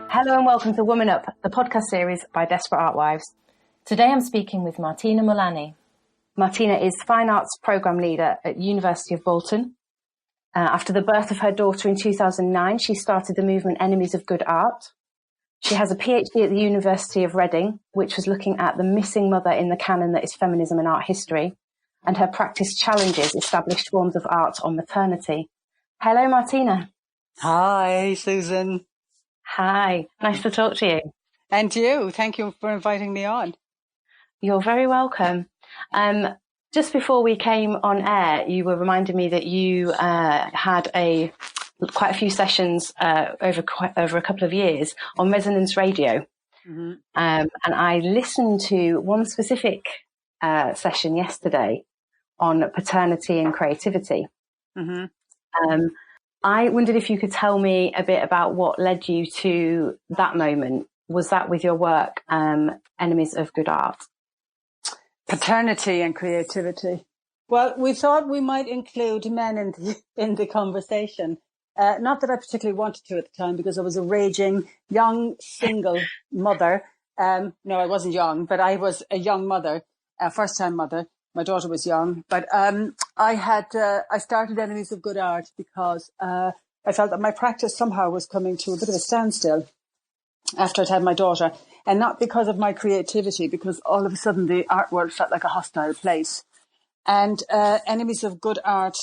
Hello and welcome to Woman Up, the podcast series by Desperate Art Wives. Today I'm speaking with Martina Mullaney. Martina is Fine Arts Programme Leader at University of Bolton. After the birth of her daughter in 2009, she started the movement Enemies of Good Art. She has a PhD at the University of Reading, which was looking at the missing mother in the canon that is feminism and art history, and her practice challenges established forms of art on maternity. Hello, Martina. Hi, Susan. Hi, nice to talk to you. And you, thank you for inviting me on. You're very welcome. Just before we came on air, you were reminding me that you had quite a few sessions over a couple of years on Resonance Radio. Mm-hmm. And I listened to one specific session yesterday on paternity and creativity. Mm-hmm. I wondered if you could tell me a bit about what led you to that moment. Was that with your work, Enemies of Good Art? Paternity and creativity. Well, we thought we might include men in the conversation. Not that I particularly wanted to at the time, because I was a raging young single mother. No, I wasn't young, but I was a young mother, a first-time mother. My daughter was young, but I started Enemies of Good Art because I felt that my practice somehow was coming to a bit of a standstill after I'd had my daughter, and not because of my creativity, because all of a sudden the art world felt like a hostile place. And Enemies of Good Art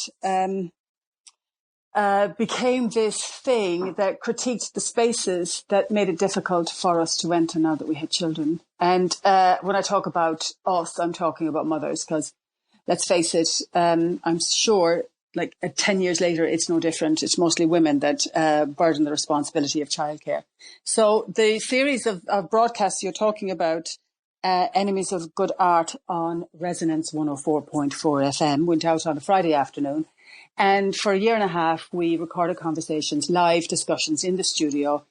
became this thing that critiqued the spaces that made it difficult for us to enter now that we had children. And when I talk about us, I'm talking about mothers, because let's face it, I'm sure like 10 years later, it's no different. It's mostly women that burden the responsibility of childcare. So the series of broadcasts you're talking about, Enemies of Good Art on Resonance 104.4 FM, went out on a Friday afternoon. And for a year and a half, we recorded conversations, live discussions in the studio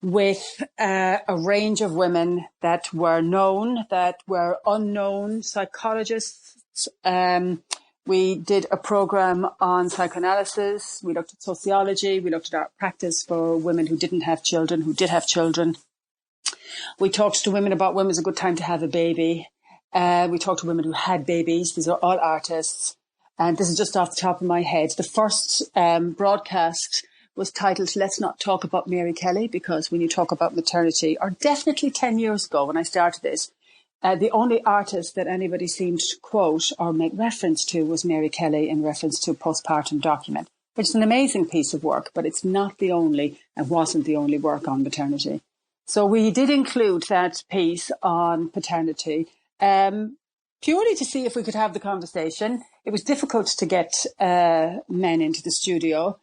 with a range of women that were known, that were unknown, psychologists. We did a program on psychoanalysis. We looked at sociology. We looked at art practice for women who didn't have children, who did have children. We talked to women about when was a good time to have a baby. We talked to women who had babies. These are all artists. And this is just off the top of my head. The first broadcast was titled Let's Not Talk About Mary Kelly, because when you talk about maternity, or definitely 10 years ago when I started this, the only artist that anybody seemed to quote or make reference to was Mary Kelly in reference to Postpartum Document, which is an amazing piece of work, but it's not the only and wasn't the only work on maternity. So we did include that piece on paternity, purely to see if we could have the conversation. It was difficult to get men into the studio.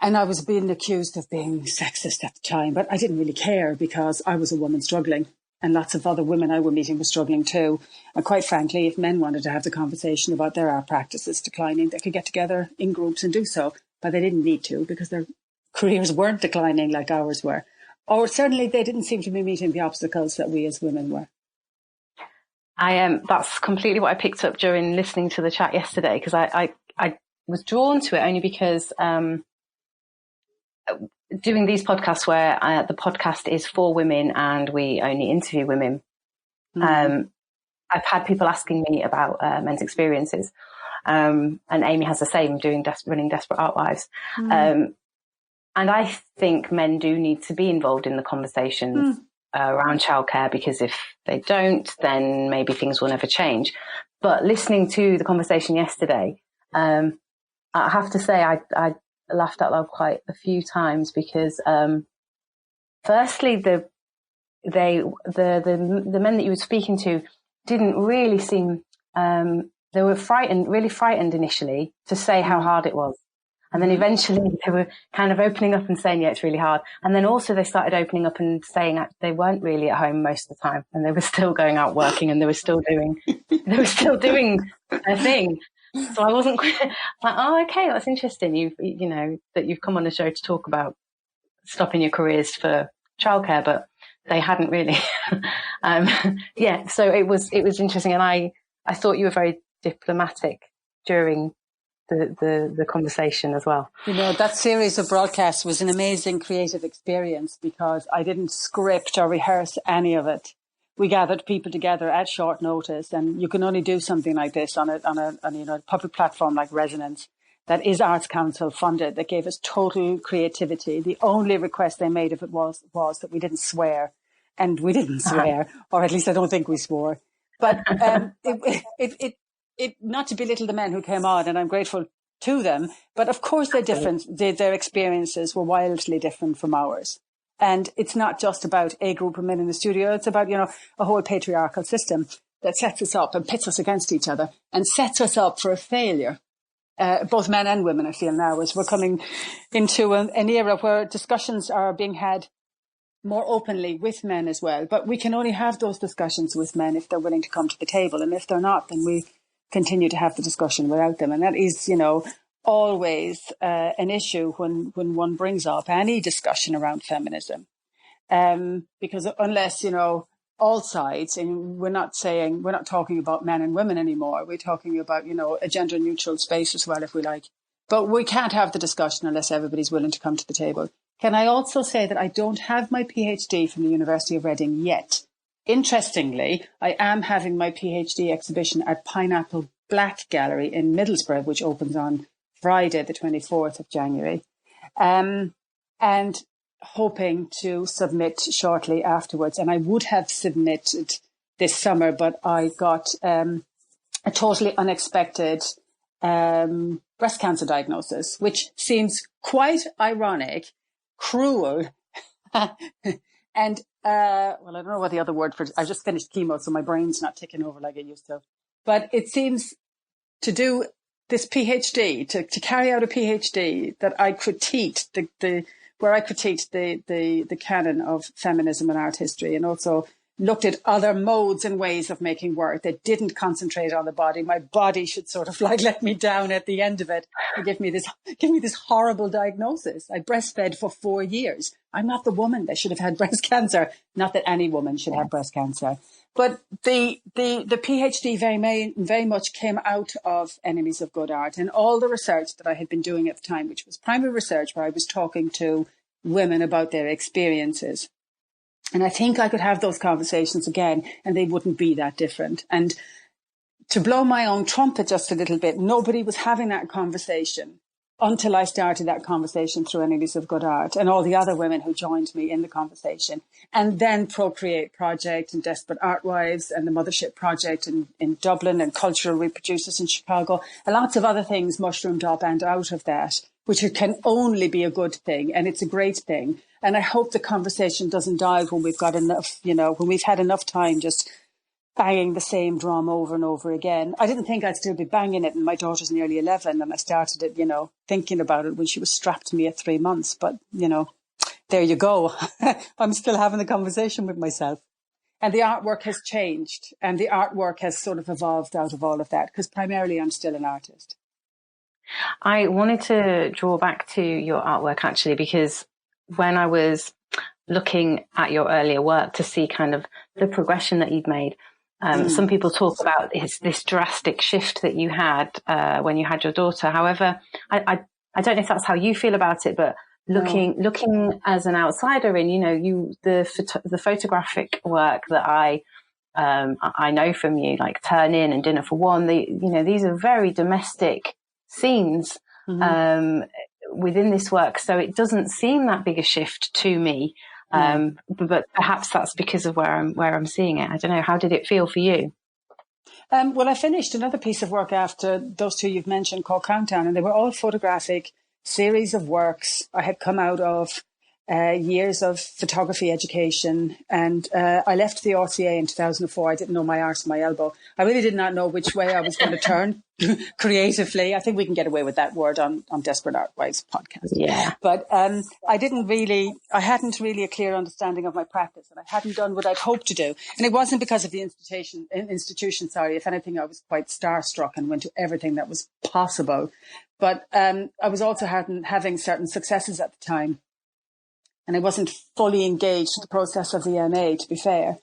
And I was being accused of being sexist at the time, but I didn't really care because I was a woman struggling. And lots of other women I were meeting were struggling too. And quite frankly, if men wanted to have the conversation about their art practices declining, they could get together in groups and do so. But they didn't need to, because their careers weren't declining like ours were. Or certainly they didn't seem to be meeting the obstacles that we as women were. That's completely what I picked up during listening to the chat yesterday, because I was drawn to it only because doing these podcasts where the podcast is for women and we only interview women. Mm-hmm. I've had people asking me about men's experiences, and Amy has the same running Desperate Art Wives. Mm-hmm. And I think men do need to be involved in the conversations around childcare, because if they don't, then maybe things will never change. But listening to the conversation yesterday, I have to say I laughed out loud quite a few times, because firstly the men that you were speaking to didn't really seem they were really frightened initially to say how hard it was, and then eventually they were kind of opening up and saying, yeah, it's really hard. And then also they started opening up and saying they weren't really at home most of the time, and they were still going out working, and they were still doing their thing. So I wasn't quite like, oh, okay, that's interesting. You know, that you've come on the show to talk about stopping your careers for childcare, but they hadn't really. Yeah, so it was interesting, and I thought you were very diplomatic during the conversation as well. You know, that series of broadcasts was an amazing creative experience because I didn't script or rehearse any of it. We gathered people together at short notice, and you can only do something like this on a public platform like Resonance that is Arts Council funded, that gave us total creativity. The only request they made of it was that we didn't swear, and we didn't swear, or at least I don't think we swore. But it not to belittle the men who came on, and I'm grateful to them, but of course their experiences were wildly different from ours. And it's not just about a group of men in the studio. It's about, you know, a whole patriarchal system that sets us up and pits us against each other and sets us up for a failure. Both men and women, I feel now, as we're coming into an era where discussions are being had more openly with men as well. But we can only have those discussions with men if they're willing to come to the table. And if they're not, then we continue to have the discussion without them. And that is, you know, always an issue when one brings up any discussion around feminism. Because unless, you know, all sides, and we're not talking about men and women anymore. We're talking about, you know, a gender neutral space as well, if we like. But we can't have the discussion unless everybody's willing to come to the table. Can I also say that I don't have my PhD from the University of Reading yet? Interestingly, I am having my PhD exhibition at Pineapple Gallery in Middlesbrough, which opens on Friday, the 24th of January. And hoping to submit shortly afterwards. And I would have submitted this summer, but I got a totally unexpected breast cancer diagnosis, which seems quite ironic, cruel, and well, I don't know what the other word for it. I just finished chemo, so my brain's not ticking over like it used to. But it seems to do this PhD, to carry out a PhD that I critiqued where I critiqued the canon of feminism and art history, and also looked at other modes and ways of making work that didn't concentrate on the body. My body should sort of like let me down at the end of it and give me this horrible diagnosis. I breastfed for 4 years. I'm not the woman that should have had breast cancer. Not that any woman should have breast cancer. But the PhD very much came out of Enemies of Good Art and all the research that I had been doing at the time, which was primary research where I was talking to women about their experiences. And I think I could have those conversations again and they wouldn't be that different. And to blow my own trumpet just a little bit, nobody was having that conversation until I started that conversation through Enemies of Good Art and all the other women who joined me in the conversation. And then Procreate Project and Desperate Art Wives and the Mothership Project in Dublin and Cultural Reproducers in Chicago. And lots of other things mushroomed up and out of that, which can only be a good thing. And it's a great thing. And I hope the conversation doesn't die when we've got enough, you know, when we've had enough time just banging the same drum over and over again. I didn't think I'd still be banging it, and my daughter's nearly 11, and I started it, you know, thinking about it when she was strapped to me at 3 months. But, you know, there you go. I'm still having the conversation with myself. And the artwork has changed, and the artwork has sort of evolved out of all of that, because primarily I'm still an artist. I wanted to draw back to your artwork, actually, because when I was looking at your earlier work to see kind of the progression that you'd made, some people talk about this drastic shift that you had when you had your daughter. However, I don't know if that's how you feel about it, but looking as an outsider in, you know, the photographic work that I know from you, like Turn In and Dinner for One, you know, these are very domestic scenes within this work. So it doesn't seem that big a shift to me. But perhaps that's because of where I'm seeing it. I don't know. How did it feel for you? Well, I finished another piece of work after those two you've mentioned called Countdown, and they were all photographic series of works I had come out of years of photography education. And I left the RCA in 2004. I didn't know my arse from my elbow. I really did not know which way I was going to turn creatively. I think we can get away with that word on Desperate Art Wives podcast. Yeah. But I hadn't really a clear understanding of my practice, and I hadn't done what I'd hoped to do. And it wasn't because of the institution. If anything, I was quite starstruck and went to everything that was possible. But I was also having certain successes at the time. And I wasn't fully engaged in the process of the MA, to be fair.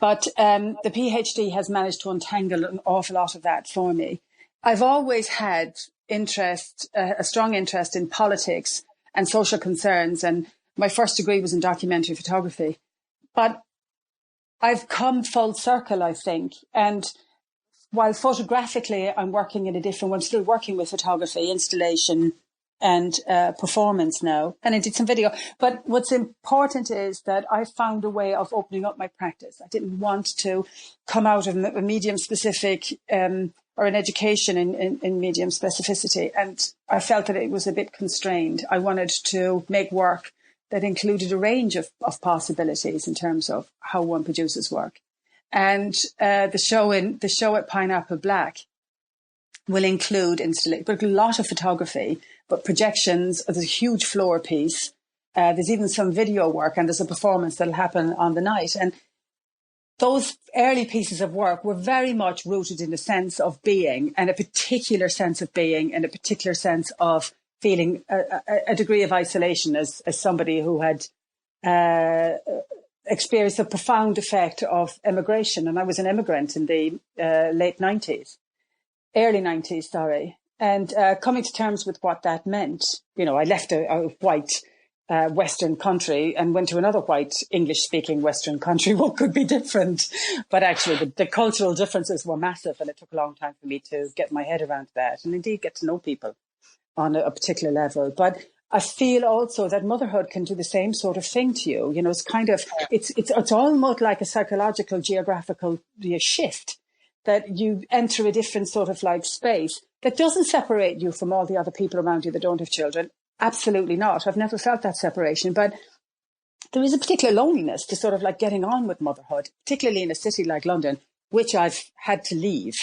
But the PhD has managed to untangle an awful lot of that for me. I've always had a strong interest in politics and social concerns. And my first degree was in documentary photography. But I've come full circle, I think. And while photographically I'm still working with photography, installation, and performance now, and I did some video. But what's important is that I found a way of opening up my practice. I didn't want to come out of a medium specific or an education in medium specificity, and I felt that it was a bit constrained. I wanted to make work that included a range of possibilities in terms of how one produces work. And the show at Pineapple Black will include installation, but a lot of photography, but projections. There's a huge floor piece. There's even some video work, and there's a performance that'll happen on the night. And those early pieces of work were very much rooted in a sense of being, and a particular sense of being, and a particular sense of feeling a degree of isolation as somebody who had experienced a profound effect of immigration. And I was an immigrant in the early 90s, sorry. And coming to terms with what that meant, I left a white Western country and went to another white English-speaking Western country. What could be different? But actually, the cultural differences were massive, and it took a long time for me to get my head around that, and indeed get to know people on a particular level. But I feel also that motherhood can do the same sort of thing to you. It's kind of it's almost like a psychological, geographical shift, that you enter a different sort of like space that doesn't separate you from all the other people around you that don't have children. Absolutely not. I've never felt that separation, but there is a particular loneliness to sort of like getting on with motherhood, particularly in a city like London, which I've had to leave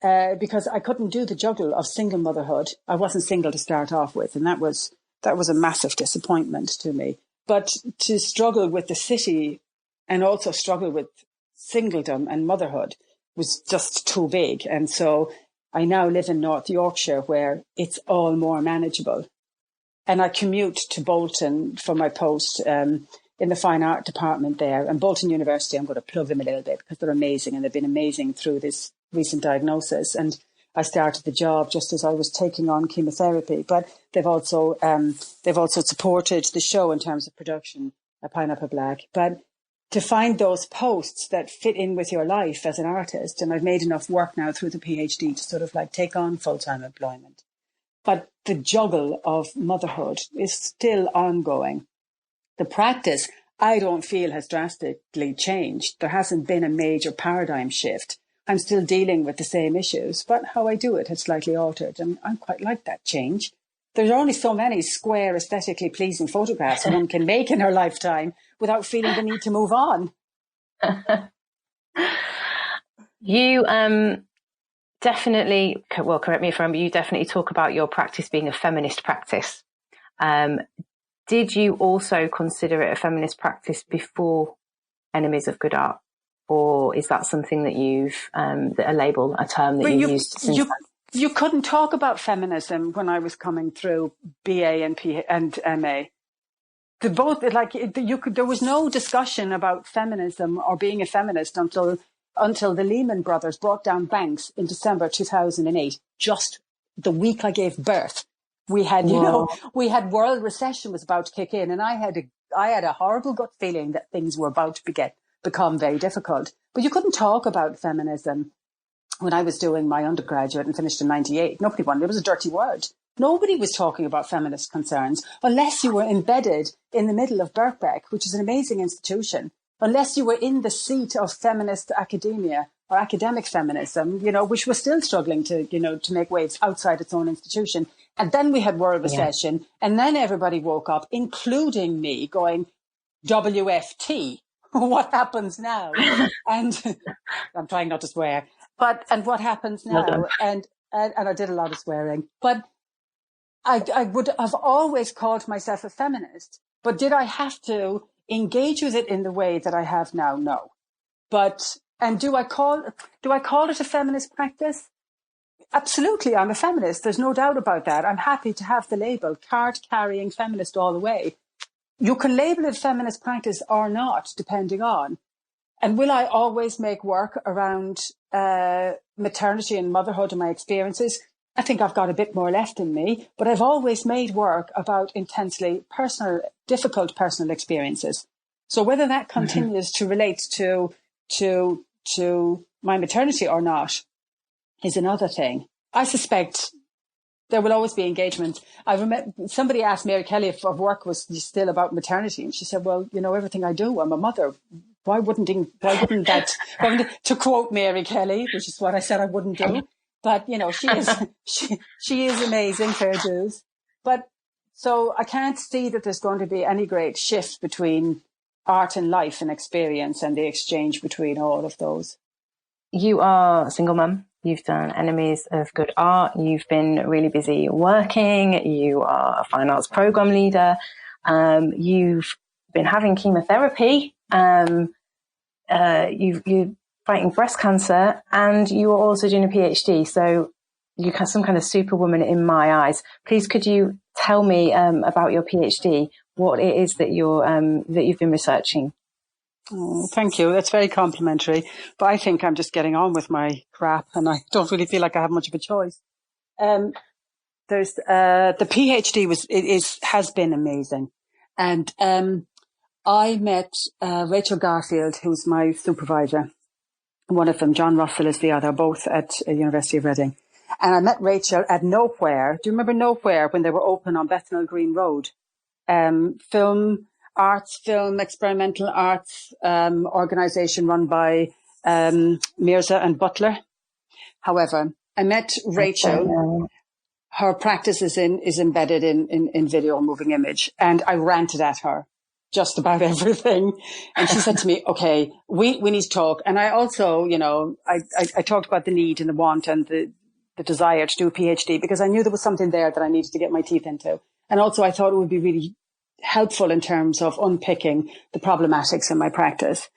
because I couldn't do the juggle of single motherhood. I wasn't single to start off with, and that was a massive disappointment to me. But to struggle with the city and also struggle with singledom and motherhood was just too big. And so I now live in North Yorkshire, where it's all more manageable. And I commute to Bolton for my post in the fine art department there. And Bolton University, I'm going to plug them a little bit because they're amazing, and they've been amazing through this recent diagnosis. And I started the job just as I was taking on chemotherapy. But they've also supported the show in terms of production, Pineapple Black. But to find those posts that fit in with your life as an artist, and I've made enough work now through the PhD to sort of like take on full-time employment. But the juggle of motherhood is still ongoing. The practice, I don't feel, has drastically changed. There hasn't been a major paradigm shift. I'm still dealing with the same issues, but how I do it has slightly altered, and I quite like that change. There's only so many square, aesthetically pleasing photographs one can make in her lifetime without feeling the need to move on. You definitely, well, correct me if I'm wrong, but you definitely talk about your practice being a feminist practice. Did you also consider it a feminist practice before Enemies of Good Art? Or is that something that you've, a term that you've used since then? You couldn't talk about feminism when I was coming through BA and MA. There was no discussion about feminism or being a feminist until the Lehman Brothers brought down banks in December 2008, just the week I gave birth. We had, we had world recession was about to kick in, and I had a horrible gut feeling that things were about to become very difficult. But you couldn't talk about feminism when I was doing my undergraduate and finished in 98. Nobody wanted, it was a dirty word. Nobody was talking about feminist concerns unless you were embedded in the middle of Birkbeck, which is an amazing institution, unless you were in the seat of feminist academia or academic feminism, which was still struggling to make waves outside its own institution. And then we had world recession, and then everybody woke up, including me, going, WFT, what happens now? And I'm trying not to swear, and what happens now? And I did a lot of swearing, but I would have always called myself a feminist, but did I have to engage with it in the way that I have now? No. And do I call it a feminist practice? Absolutely, I'm a feminist. There's no doubt about that. I'm happy to have the label, card-carrying feminist all the way. You can label it feminist practice or not, depending on. And will I always make work around maternity and motherhood and my experiences? I think I've got a bit more left in me, but I've always made work about intensely difficult personal experiences. So whether that continues to relate to my maternity or not is another thing. I suspect there will always be engagement. I remember somebody asked Mary Kelly if work was still about maternity, and she said, "Well, everything I do, I'm a mother. Why wouldn't that?" To quote Mary Kelly, which is what I said I wouldn't do. But she is amazing, fair dues. But so I can't see that there's going to be any great shift between art and life and experience and the exchange between all of those. You are a single mum. You've done Enemies of Good Art. You've been really busy working. You are a fine arts program leader. You've been having chemotherapy. You're fighting breast cancer, and you are also doing a PhD. So you're some kind of superwoman in my eyes. Please, could you tell me about your PhD? What it is that you've been researching? Oh, thank you. That's very complimentary. But I think I'm just getting on with my crap, and I don't really feel like I have much of a choice. There's the PhD has been amazing, and I met Rachel Garfield, who's my supervisor. One of them, John Russell, is the other, both at University of Reading. And I met Rachel at Nowhere. Do you remember Nowhere, when they were open on Bethnal Green Road? Film, experimental arts organisation run by Mirza and Butler. However, I met Rachel. Her practice is embedded in video and moving image, and I ranted at her just about everything. And she said to me, "Okay, we need to talk." And I also, I talked about the need and the want and the desire to do a PhD, because I knew there was something there that I needed to get my teeth into. And also I thought it would be really helpful in terms of unpicking the problematics in my practice.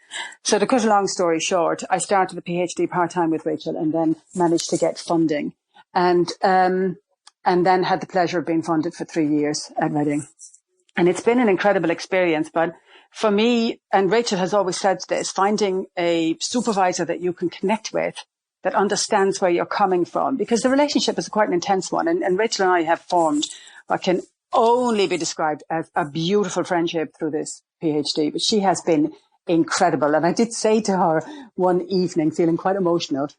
So to cut a long story short, I started the PhD part-time with Rachel, and then managed to get funding, and then had the pleasure of being funded for 3 years at Reading. And it's been an incredible experience. But for me, and Rachel has always said this, finding a supervisor that you can connect with, that understands where you're coming from, because the relationship is quite an intense one. And Rachel and I have formed what can only be described as a beautiful friendship through this PhD. But she has been incredible. And I did say to her one evening, feeling quite emotional,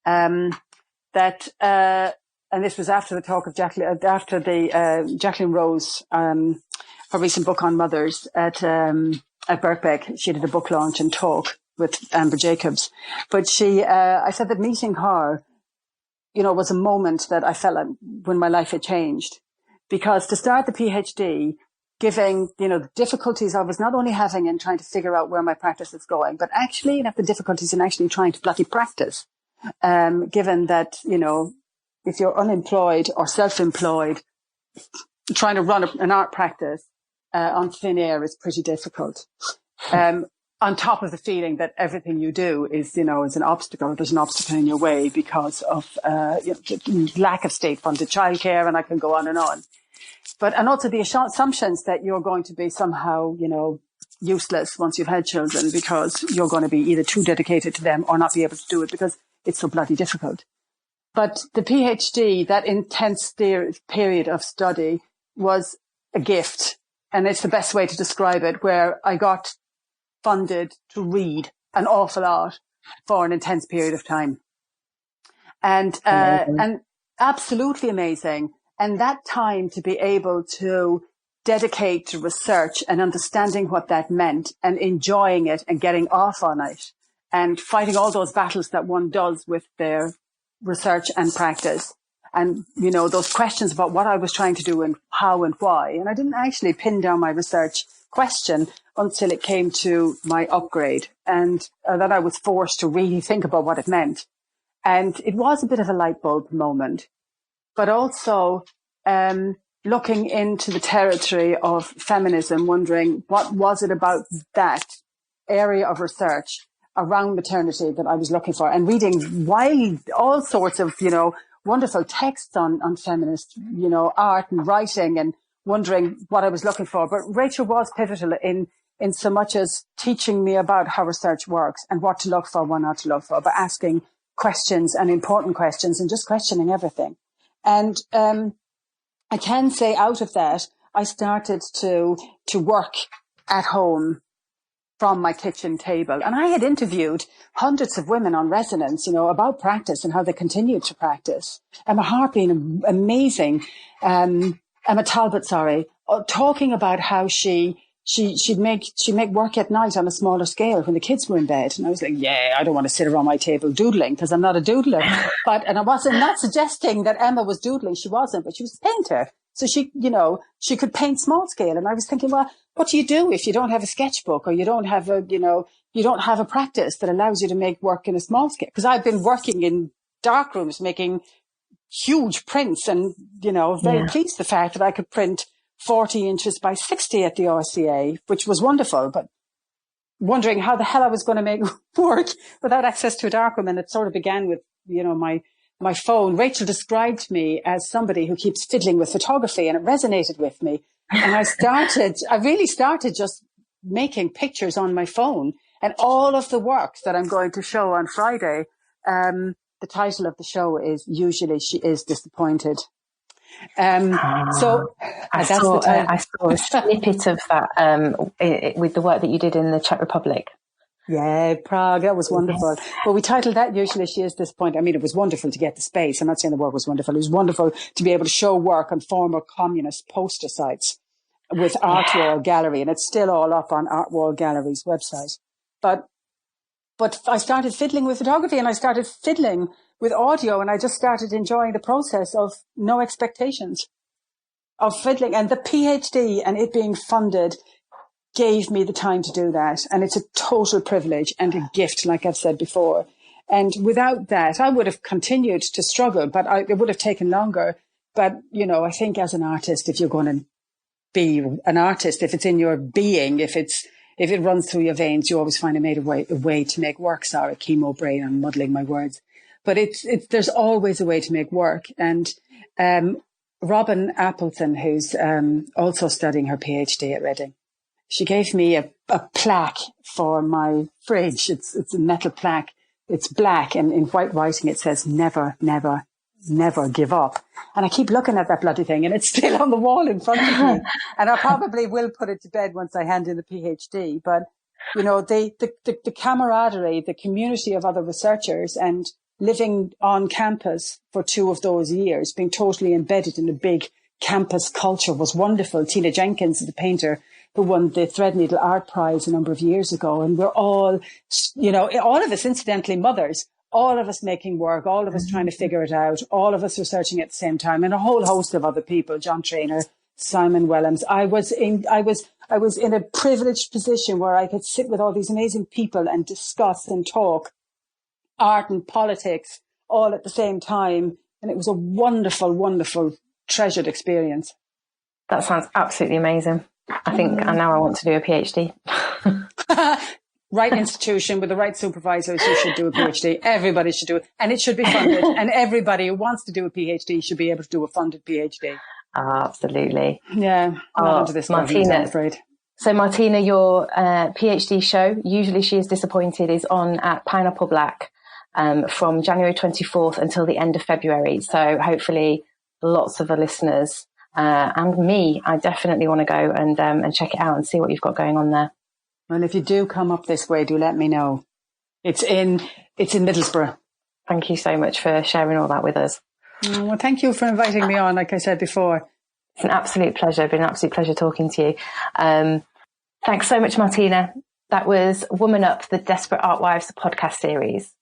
that, and this was after the talk of Jacqueline Rose, her recent book on mothers at Birkbeck. She did a book launch and talk with Amber Jacobs. But I said that meeting her, was a moment that I felt like when my life had changed. Because to start the PhD, giving, the difficulties I was not only having in trying to figure out where my practice is going, but actually the difficulties in actually trying to bloody practice. Given that, if you're unemployed or self-employed, trying to run an art practice on thin air is pretty difficult. On top of the feeling that everything you do is an obstacle. There's an obstacle in your way because of lack of state-funded childcare, and I can go on and on. And also the assumptions that you're going to be somehow, useless once you've had children, because you're going to be either too dedicated to them or not be able to do it because it's so bloody difficult. But the PhD, that intense period of study, was a gift. And it's the best way to describe it, where I got funded to read an awful lot for an intense period of time. And absolutely amazing. And that time to be able to dedicate to research and understanding what that meant and enjoying it and getting off on it and fighting all those battles that one does with their research and practice, and, those questions about what I was trying to do and how and why. And I didn't actually pin down my research question until it came to my upgrade, and that I was forced to really think about what it meant. And it was a bit of a light bulb moment, but also looking into the territory of feminism, wondering what was it about that area of research around maternity that I was looking for, and reading all sorts of, wonderful texts on feminist, art and writing, and wondering what I was looking for. But Rachel was pivotal in so much as teaching me about how research works and what to look for, what not to look for, but asking questions and important questions and just questioning everything. And I can say out of that, I started to work at home from my kitchen table. And I had interviewed hundreds of women on Resonance, about practice and how they continued to practice. Emma Hart being amazing, Emma Talbot, talking about how she'd make work at night on a smaller scale when the kids were in bed. And I was like, I don't want to sit around my table doodling because I'm not a doodler. And I wasn't not suggesting that Emma was doodling. She wasn't, but she was a painter. So she could paint small scale. And I was thinking, well, what do you do if you don't have a sketchbook or you don't have a practice that allows you to make work in a small scale? Because I've been working in dark rooms making huge prints and, very pleased the fact that I could print 40 inches by 60 at the RCA, which was wonderful, but wondering how the hell I was going to make work without access to a darkroom. And it sort of began with, my phone. Rachel described me as somebody who keeps fiddling with photography, and it resonated with me. And I really started just making pictures on my phone, and all of the work that I'm going to show on Friday, the title of the show is Usually She Is Disappointed. I saw a snippet of that with the work that you did in the Czech Republic. Yeah, Prague, that was wonderful. Yes. Well, we titled that Usually She Is Disappointed. I mean, it was wonderful to get the space. I'm not saying the work was wonderful. It was wonderful to be able to show work on former communist poster sites with Art Wall Gallery, and it's still all up on Art Wall Gallery's website. But I started fiddling with photography, and I started fiddling with audio, and I just started enjoying the process of no expectations of fiddling. And the PhD and it being funded gave me the time to do that. And it's a total privilege and a gift, like I've said before. And without that, I would have continued to struggle, but it would have taken longer. But, I think as an artist, if you're going to be an artist, if it's in your being, if it runs through your veins, you always find a way to make work. Sorry, chemo brain, I'm muddling my words. But there's always a way to make work. And Robin Appleton, who's also studying her PhD at Reading, she gave me a plaque for my fridge. It's a metal plaque. It's black, and in white writing it says, "Never, never, never give up." And I keep looking at that bloody thing, and it's still on the wall in front of me. And I probably will put it to bed once I hand in the PhD. But, the camaraderie, the community of other researchers, and living on campus for 2 of those years, being totally embedded in a big campus culture was wonderful. Tina Jenkins, the painter who won the Threadneedle Art Prize a number of years ago. And we're all, all of us, incidentally, mothers, all of us making work, all of us trying to figure it out, all of us researching at the same time, and a whole host of other people, John Traynor, Simon Wellams. I was in a privileged position where I could sit with all these amazing people and discuss and talk art and politics all at the same time. And it was a wonderful, wonderful, treasured experience. That sounds absolutely amazing. I think now I want to do a PhD. Right institution with the right supervisors who should do a PhD. Everybody should do it. And it should be funded. And everybody who wants to do a PhD should be able to do a funded PhD. Absolutely. Yeah. Not into this Martina, I'm afraid. So Martina, your PhD show, Usually She Is Disappointed, is on at Pineapple Black from January 24th until the end of February. So hopefully lots of the listeners and me, I definitely want to go and check it out and see what you've got going on there. And if you do come up this way, do let me know. It's in Middlesbrough. Thank you so much for sharing all that with us. Well, thank you for inviting me on, like I said before. It's an absolute pleasure. It's been an absolute pleasure talking to you. Thanks so much, Martina. That was Woman Up, the Desperate Art Wives podcast series.